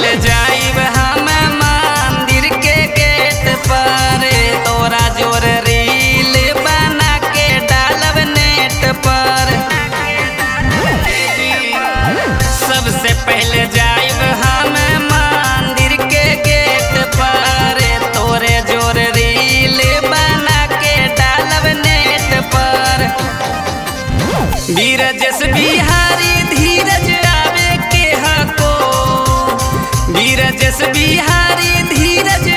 पहले जाइब हम मंदिर के गेट पर, तोरा जोर रील बना के डालब नेट पर। सबसे पहले जाइब हम मंदिर के गेट पर, तोरे जोर रील बना के डालब नेट पर। बीरजस बिहारी धीरज आवे के हको, बीरजस बिहारी धीरज